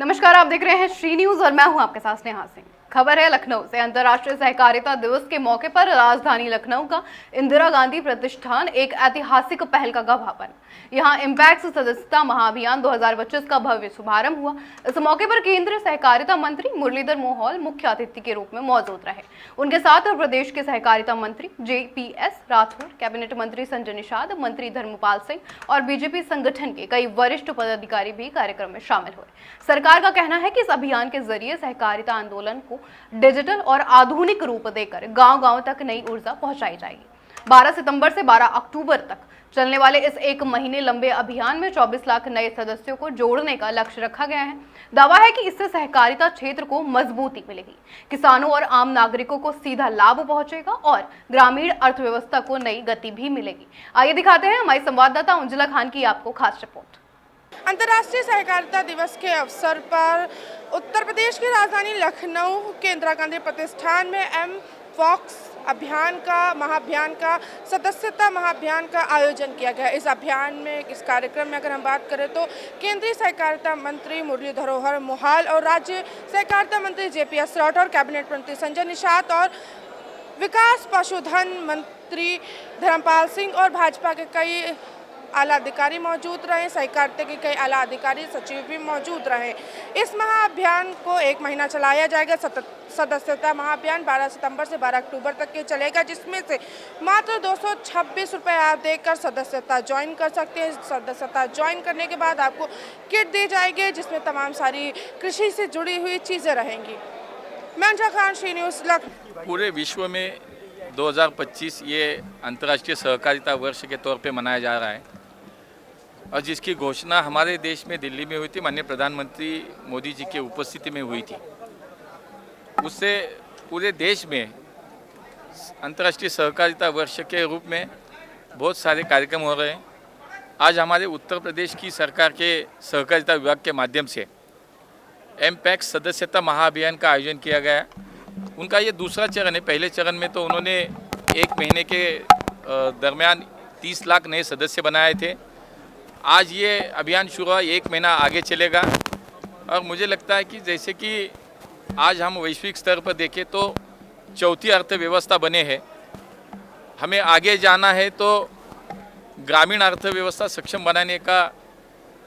नमस्कार, आप देख रहे हैं श्री न्यूज और मैं हूं आपके साथ स्नेहा सिंह। खबर है लखनऊ से। अंतर्राष्ट्रीय सहकारिता दिवस के मौके पर राजधानी लखनऊ का इंदिरा गांधी प्रतिष्ठान एक ऐतिहासिक पहल का गवाह बना। यहां इम्पैक्ट सदस्यता महाअभियान 2025 का भव्य शुभारंभ हुआ। इस मौके पर केंद्रीय सहकारिता मंत्री मुरलीधर मोहोल मुख्य अतिथि के रूप में मौजूद रहे। उनके साथ प्रदेश के सहकारिता मंत्री JPS राठौर, कैबिनेट मंत्री संजय निषाद, मंत्री धर्मपाल सिंह और बीजेपी संगठन के कई वरिष्ठ पदाधिकारी भी कार्यक्रम में शामिल हुए। सरकार का कहना है कि इस अभियान के जरिए सहकारिता आंदोलन को डिजिटल और आधुनिक रूप देकर गांव-गांव तक नई ऊर्जा पहुंचाई जाएगी। 12 सितंबर से 12 अक्टूबर तक चलने वाले इस एक महीने लंबे अभियान में 24 लाख नए सदस्यों को जोड़ने का लक्ष्य रखा गया है। दावा है कि इससे सहकारिता क्षेत्र को मजबूती मिलेगी, किसानों और आम नागरिकों को सीधा लाभ पहुंचेगा और ग्रामीण अर्थव्यवस्था को नई गति भी मिलेगी। आइए दिखाते हैं हमारी संवाददाता अंजुला खान की आपको खास रिपोर्ट। अंतर्राष्ट्रीय सहकारिता दिवस के अवसर पर उत्तर प्रदेश की राजधानी लखनऊ के इंदिरा गांधी प्रतिष्ठान में एमपॉक्स महाअभियान का सदस्यता महाअभियान का आयोजन किया गया। इस अभियान में इस कार्यक्रम में अगर हम बात करें तो केंद्रीय सहकारिता मंत्री मुरलीधर मोहोल और राज्य सहकारिता मंत्री JPS राठौर, कैबिनेट मंत्री संजय निषाद और विकास पशुधन मंत्री धर्मपाल सिंह और भाजपा के कई आला अधिकारी मौजूद रहे। सहकारिता के कई आला अधिकारी सचिव भी मौजूद रहे। इस महाअभियान को एक महीना चलाया जाएगा। सदस्यता महाअभियान 12 सितंबर से 12 अक्टूबर तक के चलेगा, जिसमें से मात्र 226 रुपये आप देकर सदस्यता ज्वाइन कर सकते हैं। सदस्यता ज्वाइन करने के बाद आपको किट दी जाएगी, जिसमें तमाम सारी कृषि से जुड़ी हुई चीज़ें रहेंगी। मैं अंजुला खान, श्री न्यूज़ लखनऊ। पूरे विश्व में 2025 ये अंतर्राष्ट्रीय सहकारिता वर्ष के तौर पे मनाया जा रहा है और जिसकी घोषणा हमारे देश में दिल्ली में हुई थी, माननीय प्रधानमंत्री मोदी जी की उपस्थिति में हुई थी। उससे पूरे देश में अंतर्राष्ट्रीय सहकारिता वर्ष के रूप में बहुत सारे कार्यक्रम हो रहे हैं। आज हमारे उत्तर प्रदेश की सरकार के सहकारिता विभाग के माध्यम से एमपैक्ट सदस्यता महाअभियान का आयोजन किया गया। उनका ये दूसरा चरण है। पहले चरण में तो उन्होंने एक महीने के दरमियान 30 लाख नए सदस्य बनाए थे। आज ये अभियान शुरू हुआ, एक महीना आगे चलेगा और मुझे लगता है कि जैसे कि आज हम वैश्विक स्तर पर देखें तो चौथी अर्थव्यवस्था बने हैं। हमें आगे जाना है तो ग्रामीण अर्थव्यवस्था सक्षम बनाने का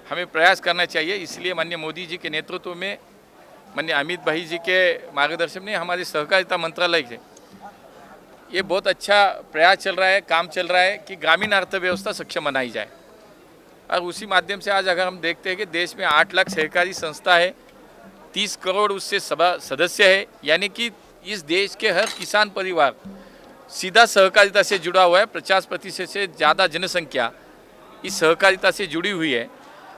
हमें प्रयास करना चाहिए। इसलिए माननीय मोदी जी के नेतृत्व में, माननीय अमित भाई जी के मार्गदर्शन में हमारे सहकारिता मंत्रालय से ये बहुत अच्छा प्रयास चल रहा है, काम चल रहा है कि ग्रामीण अर्थव्यवस्था सक्षम बनाई जाए। और उसी माध्यम से आज अगर हम देखते हैं कि देश में 8 लाख सहकारी संस्था है, 30 करोड़ उससे सदस्य है, यानी कि इस देश के हर किसान परिवार सीधा सहकारिता से जुड़ा हुआ है। 50% से ज़्यादा जनसंख्या इस सहकारिता से जुड़ी हुई है।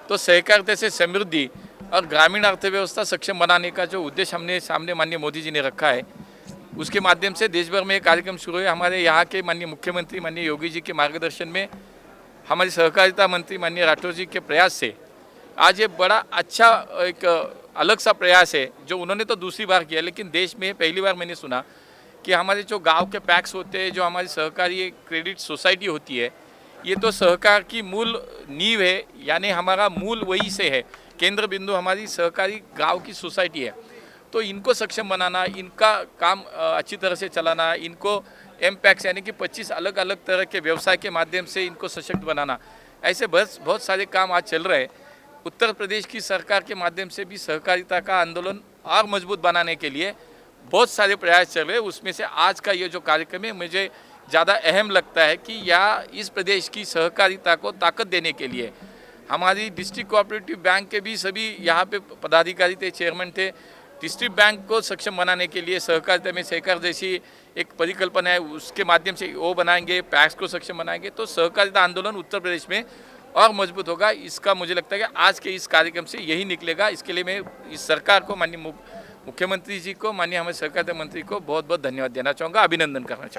तो सहकारिता से समृद्धि और ग्रामीण अर्थव्यवस्था सक्षम बनाने का जो उद्देश्य हमने सामने माननीय मोदी जी ने रखा है, उसके माध्यम से देश भर में एक कार्यक्रम शुरू हुए। हमारे यहाँ के माननीय मुख्यमंत्री माननीय योगी जी के मार्गदर्शन में हमारे सहकारिता मंत्री माननीय राठौर जी के प्रयास से आज ये बड़ा अच्छा एक अलग सा प्रयास है जो उन्होंने तो दूसरी बार किया, लेकिन देश में पहली बार मैंने सुना कि हमारे जो गांव के पैक्स होते हैं, जो हमारी सहकारी क्रेडिट सोसाइटी होती है, ये तो सहकार की मूल नींव है, यानी हमारा मूल वही से है। केंद्र बिंदु हमारी सहकारी गाँव की सोसाइटी है। तो इनको सक्षम बनाना, इनका काम अच्छी तरह से चलाना, इनको एमपैक्स यानी कि 25 अलग अलग तरह के व्यवसाय के माध्यम से इनको सशक्त बनाना, ऐसे बस बहुत सारे काम आज चल रहे हैं। उत्तर प्रदेश की सरकार के माध्यम से भी सहकारिता का आंदोलन और मजबूत बनाने के लिए बहुत सारे प्रयास चल रहे हैं। उसमें से आज का ये जो कार्यक्रम है मुझे ज़्यादा अहम लगता है कि इस प्रदेश की सहकारिता को ताकत देने के लिए हमारी डिस्ट्रिक्ट कोऑपरेटिव बैंक के भी सभी यहाँ पे पदाधिकारी थे, चेयरमैन थे। डिस्ट्रिक्ट बैंक को सक्षम बनाने के लिए सहकारिता में सहकार जैसी एक परिकल्पना है, उसके माध्यम से वो बनाएंगे, पैक्स को सक्षम बनाएंगे, तो सहकारिता आंदोलन उत्तर प्रदेश में और मजबूत होगा। इसका मुझे लगता है कि आज के इस कार्यक्रम से यही निकलेगा। इसके लिए मैं इस सरकार को, माननीय मुख्यमंत्री जी को, माननीय हमारे सहकारिता मंत्री को बहुत बहुत धन्यवाद देना चाहूँगा, अभिनंदन करना चाहूँगा।